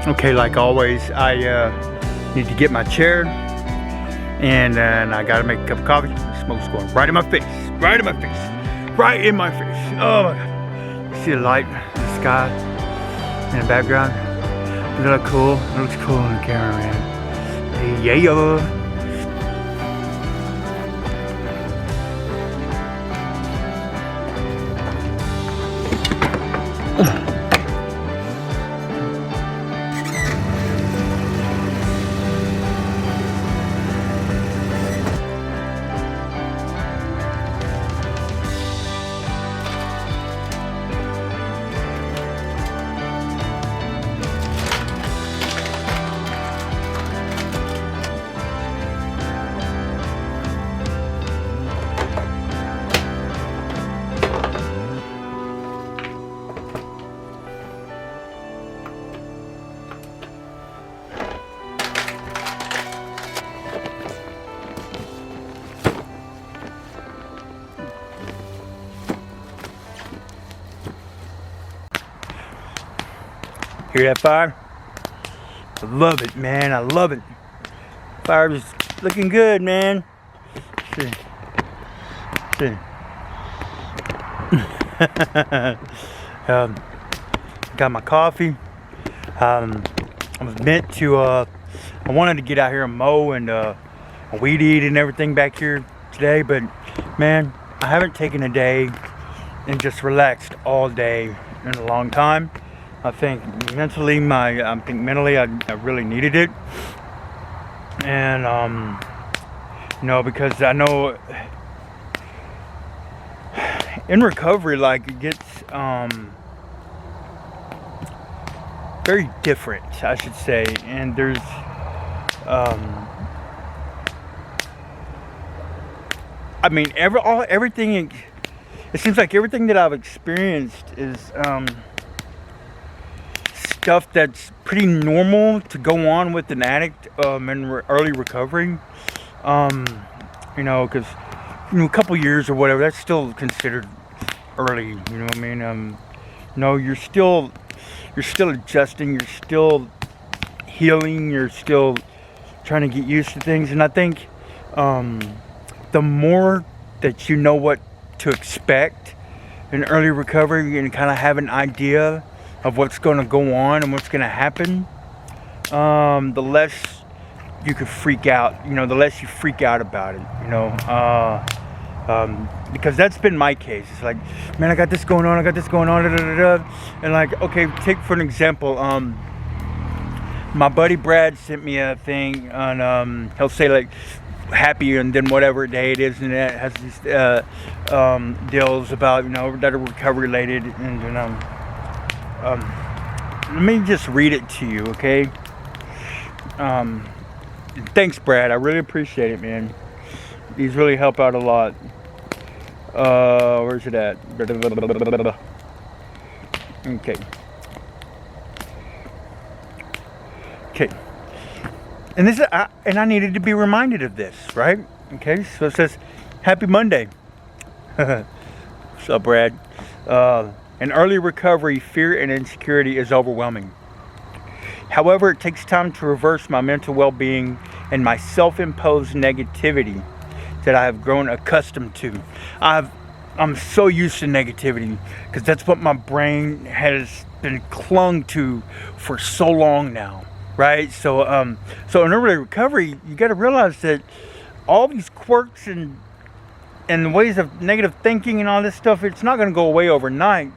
Okay, like always, I need to get my chair, and then I gotta make a cup of coffee. Smoke's going right in my face, right in my face, right in my face. Oh my God. You see the light in the sky in the background? Does that look cool? It looks cool on the camera, man. Hey, yeah. Hear that fire? I love it, man. I love it. Fire is looking good, man. See. Got my coffee. I was meant to, I wanted to get out here and mow and weed eat and everything back here today, but man, I haven't taken a day and just relaxed all day in a long time. I think mentally, I really needed it, and you know, because I know in recovery, like, it gets very different, I should say, and there's I mean, everything. It seems like everything that I've experienced is stuff that's pretty normal to go on with an addict in early recovery. You know, because a couple years or whatever, that's still considered early. You know what I mean? No, you're still adjusting. You're still healing. You're still trying to get used to things. And I think the more that you know what to expect in early recovery and kind of have an idea of what's going to go on and what's going to happen, the less you could freak out, you know, the less you freak out about it, you know, because that's been my case. It's like, man, I got this going on, and like, okay, take for an example, my buddy Brad sent me a thing on, he'll say like, happy and then whatever day it is, and it has these deals about, you know, that are recovery related, and let me just read it to you, okay? Thanks, Brad. I really appreciate it, man. These really help out a lot. Where's it at? Okay. Okay. And this is, I needed to be reminded of this, right? Okay. So it says, "Happy Monday." What's up, Brad? In early recovery, fear and insecurity is overwhelming. However, it takes time to reverse my mental well-being and my self-imposed negativity that I have grown accustomed to. I'm so used to negativity because that's what my brain has been clung to for so long now, right? So in early recovery, you got to realize that all these quirks and ways of negative thinking and all this stuff, it's not going to go away overnight.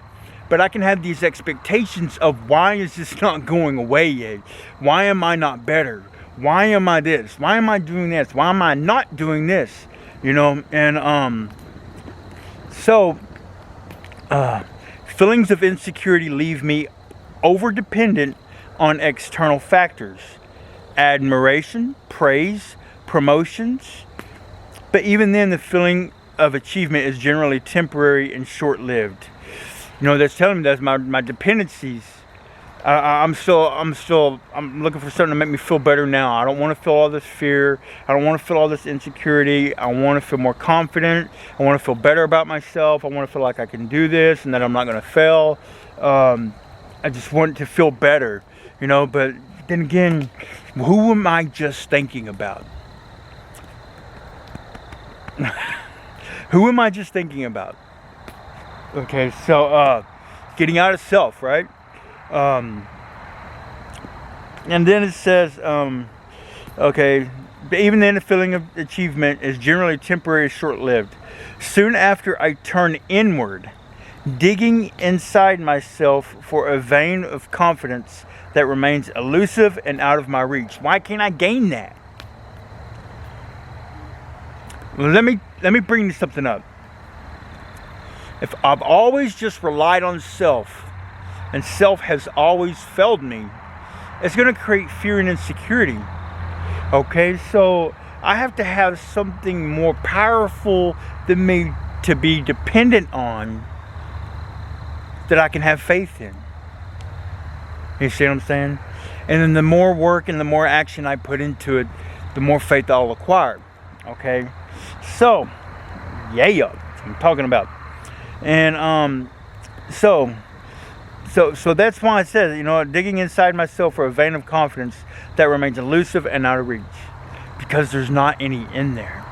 But I can have these expectations of, why is this not going away yet? Why am I not better? Why am I this? Why am I doing this? Why am I not doing this? You know, and feelings of insecurity leave me over-dependent on external factors. Admiration, praise, promotions. But even then, the feeling of achievement is generally temporary and short-lived. You know, that's telling me that's my dependencies. I'm looking for something to make me feel better now. I don't want to feel all this fear. I don't want to feel all this insecurity. I want to feel more confident. I want to feel better about myself. I want to feel like I can do this and that I'm not going to fail. I just want to feel better. you know, but then again, who am I just thinking about? Who am I just thinking about? Okay, so getting out of self, right? And then it says, okay, even then the feeling of achievement is generally temporary, short-lived. Soon after I turn inward, digging inside myself for a vein of confidence that remains elusive and out of my reach. Why can't I gain that? Well, let me bring something up. If I've always just relied on self, and self has always failed me, it's going to create fear and insecurity. Okay, so I have to have something more powerful than me to be dependent on, that I can have faith in. You see what I'm saying? And then the more work and the more action I put into it, the more faith I'll acquire. Okay, so yeah, that's what I'm talking about. And so that's why it says, you know, digging inside myself for a vein of confidence that remains elusive and out of reach, because there's not any in there.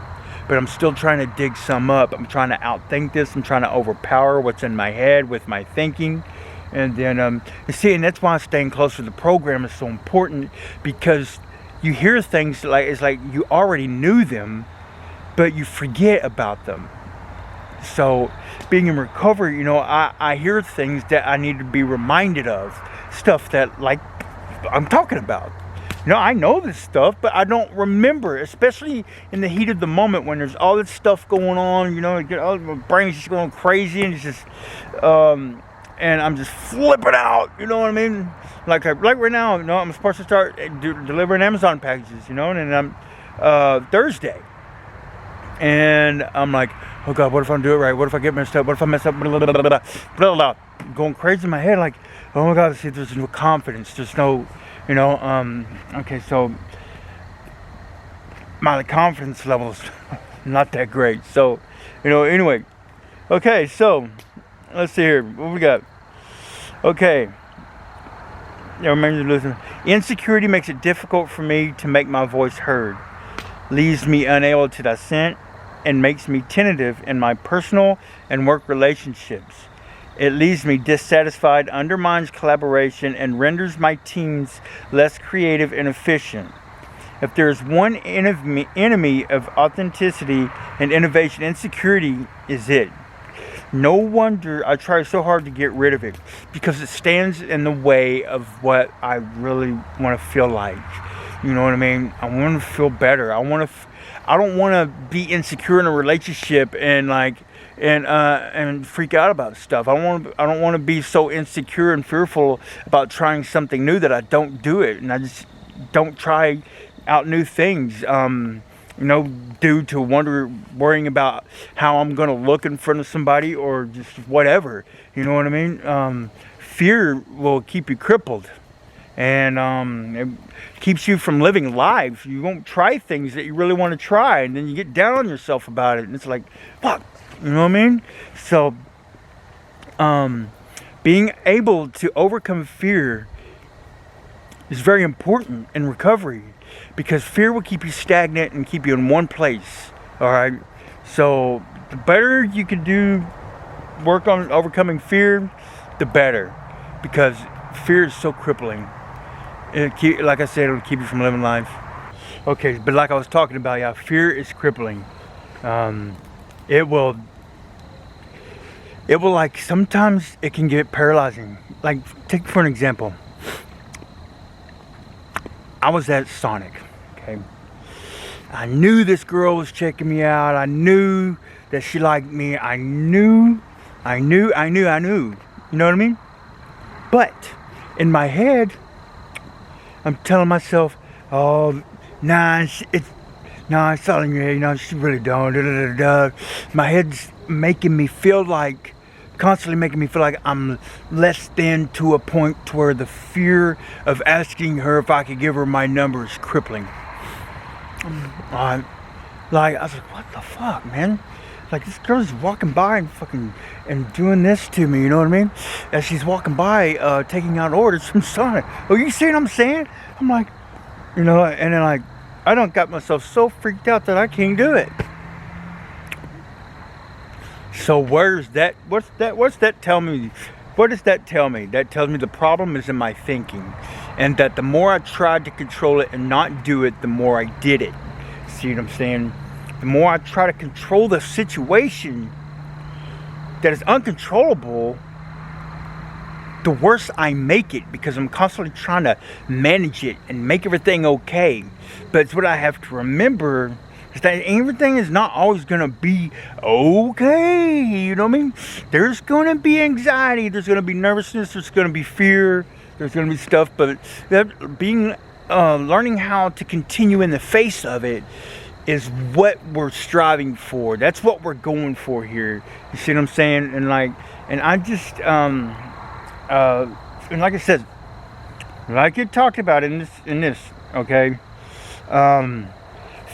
But I'm still trying to dig some up. I'm trying to outthink this. I'm trying to overpower what's in my head with my thinking. And then you see, and that's why staying close to the program is so important, because you hear things like, it's like you already knew them, but you forget about them. So being in recovery, you know, I hear things that I need to be reminded of, stuff that, like, I'm talking about. You know, I know this stuff, but I don't remember, especially in the heat of the moment when there's all this stuff going on. You know, my brain's just going crazy, and it's just, and I'm just flipping out. You know what I mean? Like right now, you know, I'm supposed to start delivering Amazon packages. You know, and I'm Thursday, and I'm like, oh God, what if I don't do it right? What if I get messed up? What if I mess up? Blah, blah, blah, blah, blah, blah. Going crazy in my head, like, oh my God, see, there's no confidence. There's no, you know, okay, so my confidence level's not that great. So, you know, anyway, okay, so let's see here. What we got? Okay. Yeah, remember to listen. Insecurity makes it difficult for me to make my voice heard, leaves me unable to dissent, and makes me tentative in my personal and work relationships. It leaves me dissatisfied, undermines collaboration, and renders my teams less creative and efficient. If there is one enemy of authenticity and innovation, insecurity is it. No wonder I try so hard to get rid of it, because it stands in the way of what I really want to feel like. You know what I mean? I want to feel better. I don't want to be insecure in a relationship and and freak out about stuff. I don't want to be so insecure and fearful about trying something new that I don't do it, and I just don't try out new things. You know, due to worrying about how I'm going to look in front of somebody, or just whatever. You know what I mean? Fear will keep you crippled. And it keeps you from living life. You won't try things that you really want to try, and then you get down on yourself about it, and it's like, fuck, you know what I mean? So being able to overcome fear is very important in recovery, because fear will keep you stagnant and keep you in one place. All right, so the better you can work on overcoming fear, the better, because fear is so crippling. Like I said, it'll keep you from living life. Okay, but like I was talking about, yeah, fear is crippling. It will, like, sometimes it can get paralyzing. Like, take for an example. I was at Sonic, okay? I knew this girl was checking me out. I knew that she liked me. I knew. You know what I mean? But in my head, I'm telling myself, oh, it's all in your head, you know, she really don't, da, da, da, da. My head's constantly making me feel like I'm less than, to a point to where the fear of asking her if I could give her my number is crippling. I was like, what the fuck, man? like this girl's walking by and fucking and doing this to me, you know what I mean? As she's walking by, taking out orders from Sonic. Oh, you see what I'm saying? I'm like, you know, and then like, I don't got myself so freaked out that I can't do it. So what's that tell me? What does that tell me? That tells me the problem is in my thinking. And that the more I tried to control it and not do it, the more I did it. See what I'm saying? The more I try to control the situation that is uncontrollable, the worse I make it, because I'm constantly trying to manage it and make everything okay. But it's what I have to remember is that everything is not always going to be okay. You know what I mean? There's going to be anxiety. There's going to be nervousness. There's going to be fear. There's going to be stuff. But that learning how to continue in the face of it is what we're striving for. That's what we're going for here. You see what I'm saying? And I just, and like I said, like you talked about in this, okay?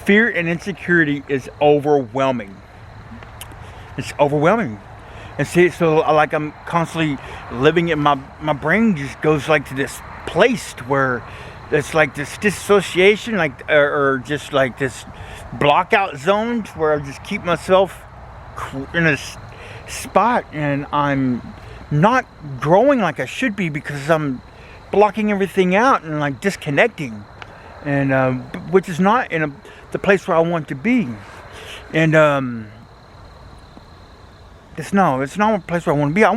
Fear and insecurity is overwhelming. It's overwhelming. And see, so like I'm constantly living in my brain just goes like to this place where it's like this dissociation, like or just like this block out zone where I just keep myself in a spot and I'm not growing like I should be because I'm blocking everything out and like disconnecting, and which is not in the place where I want to be. And it's not a place where I want to be. I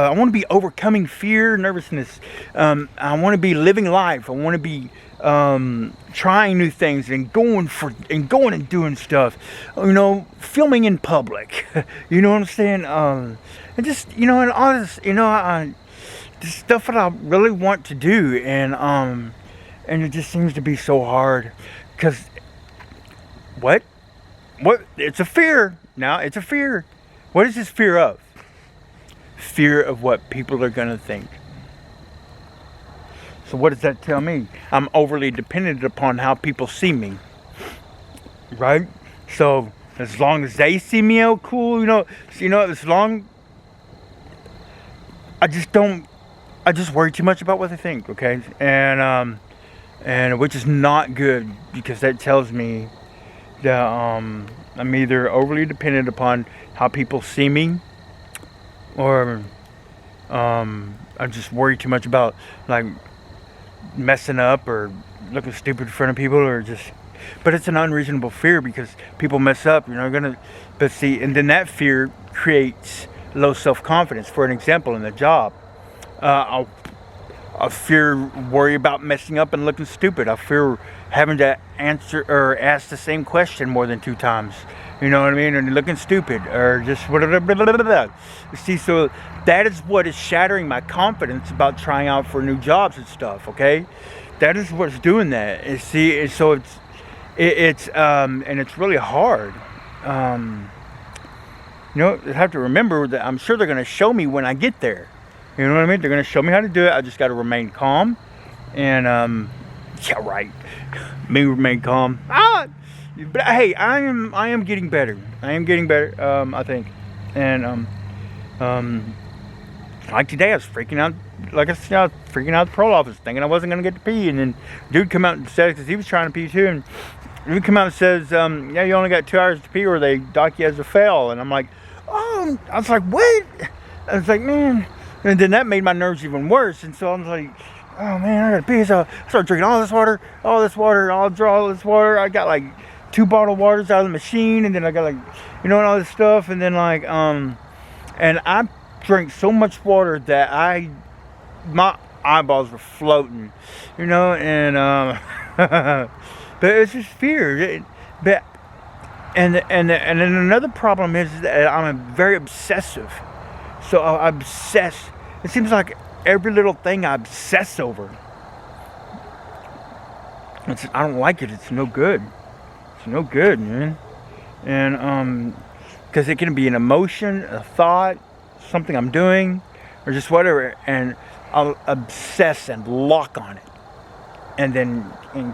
want to be overcoming fear, nervousness. I want to be living life. I want to be trying new things and going and doing stuff. You know, filming in public. You know what I'm saying? And just, you know, and all this, you know, this stuff that I really want to do, and it just seems to be so hard because what? It's a fear. Now it's a fear. What is this fear of? Fear of what people are going to think. So what does that tell me? I'm overly dependent upon how people see me. Right? So as long as they see me out cool, as long, I just worry too much about what they think, okay? And which is not good, because that tells me that I'm either overly dependent upon how people see me, or I just worry too much about like messing up or looking stupid in front of people, but it's an unreasonable fear because people mess up, but see, and then that fear creates low self-confidence. For an example, in the job, I worry about messing up and looking stupid. I fear having to answer or ask the same question more than 2 times. You know what I mean? And looking stupid, or just whatever. See, so that is what is shattering my confidence about trying out for new jobs and stuff. Okay, that is what's doing that. And see, and so it's and it's really hard. You have to remember that I'm sure they're going to show me when I get there. You know what I mean? They're going to show me how to do it. I just got to remain calm, and yeah, right. Me remain calm. But hey, I am getting better. I am getting better. I think, and like today, I was freaking out. Like I said, I was freaking out at the parole office, thinking I wasn't gonna get to pee, and then dude come out and said, because he was trying to pee too, and dude come out and says, yeah, you only got 2 hours to pee, or they dock you as a fail. And I'm like, oh, I was like, what? I was like, man. And then that made my nerves even worse, and so I was like, oh man, I gotta pee. So I started drinking all this water, I'll draw all this water. I got like 2 bottled waters out of the machine, and then I got like, and all this stuff, and then like, and I drank so much water that my eyeballs were floating, and but it's just fear. But and then another problem is that I'm very obsessive, so I obsess. It seems like every little thing I obsess over. I don't like it. It's no good. It's no good, man. And because it can be an emotion, a thought, something I'm doing, or just whatever, and I'll obsess and lock on it, and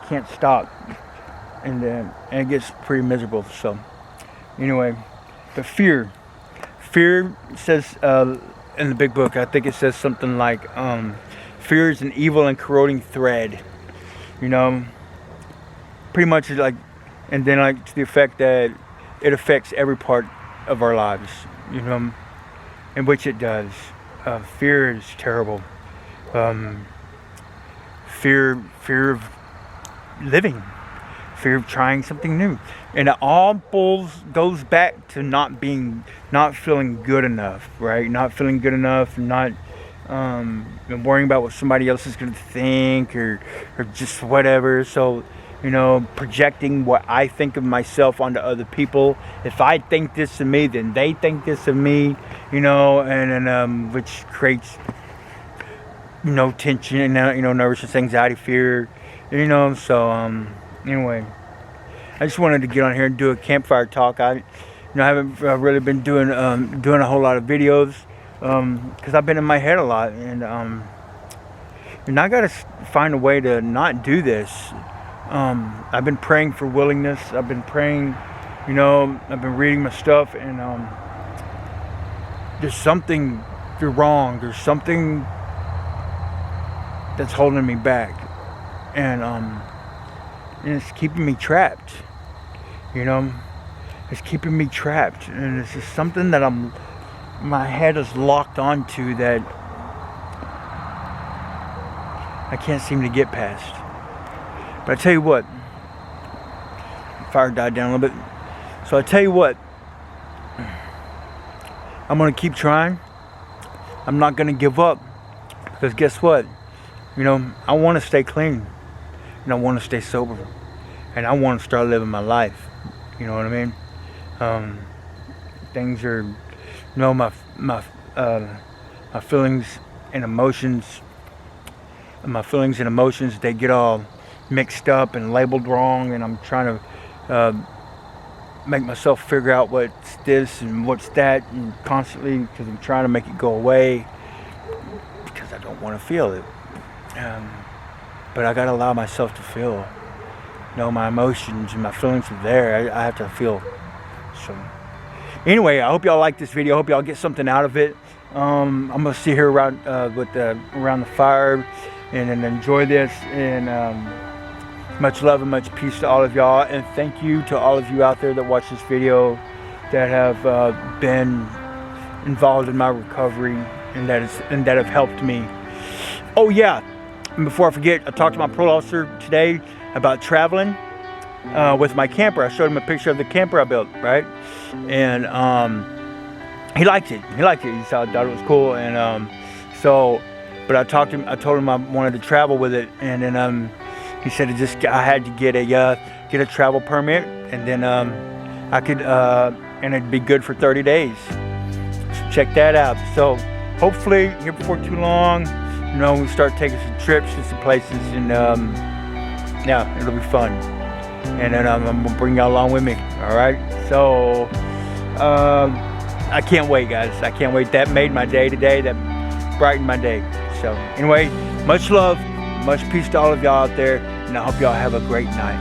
can't stop, and it gets pretty miserable. So anyway, But fear says in the big book, I think it says something like, fear is an evil and corroding thread. You know, pretty much like, and then like to the effect that it affects every part of our lives. You know, in which it does. Fear is terrible. Fear of living, fear of trying something new, and it all goes back to not feeling good enough, right? Not feeling good enough, and not worrying about what somebody else is going to think, or just whatever. So, you know, projecting what I think of myself onto other people. If I think this of me, then they think this of me, you know, and which creates, you know, tension, and you know, nervousness, anxiety, fear, you know. So anyway, I just wanted to get on here and do a campfire talk. I haven't really been doing a whole lot of videos because I've been in my head a lot, and I got to find a way to not do this. I've been praying for willingness. I've been praying, you know, I've been reading my stuff, and there's something wrong. There's something that's holding me back, and it's keeping me trapped. You know, it's keeping me trapped, and it's just something that my head is locked onto that I can't seem to get past. But I tell you what, fire died down a little bit. So I tell you what, I'm gonna keep trying. I'm not gonna give up, because guess what? You know, I want to stay clean, and I want to stay sober, and I want to start living my life. You know what I mean? Things are, you know, my feelings and emotions. They get all mixed up and labeled wrong, and I'm trying to make myself figure out what's this and what's that, and constantly, because I'm trying to make it go away, because I don't want to feel it. But I gotta allow myself to feel. You know, my emotions and my feelings are there. I have to feel. So anyway, I hope y'all like this video. I hope y'all get something out of it. I'm gonna sit here around around the fire and enjoy this. And much love and much peace to all of y'all. And thank you to all of you out there that watch this video, that have been involved in my recovery, and that have helped me. Oh yeah. And before I forget, I talked to my parole officer today about traveling with my camper. I showed him a picture of the camper I built, right? And he liked it. He thought it was cool. And but I told him I wanted to travel with it, and then he said I had to get a travel permit, and then I could and it'd be good for 30 days. So check that out. So hopefully here before too long, you know, we start taking some trips to some places, and yeah, it'll be fun. And then I'm gonna bring y'all along with me. All right. So I can't wait, guys. I can't wait. That made my day today. That brightened my day. So anyway, much love, much peace to all of y'all out there, and I hope y'all have a great night.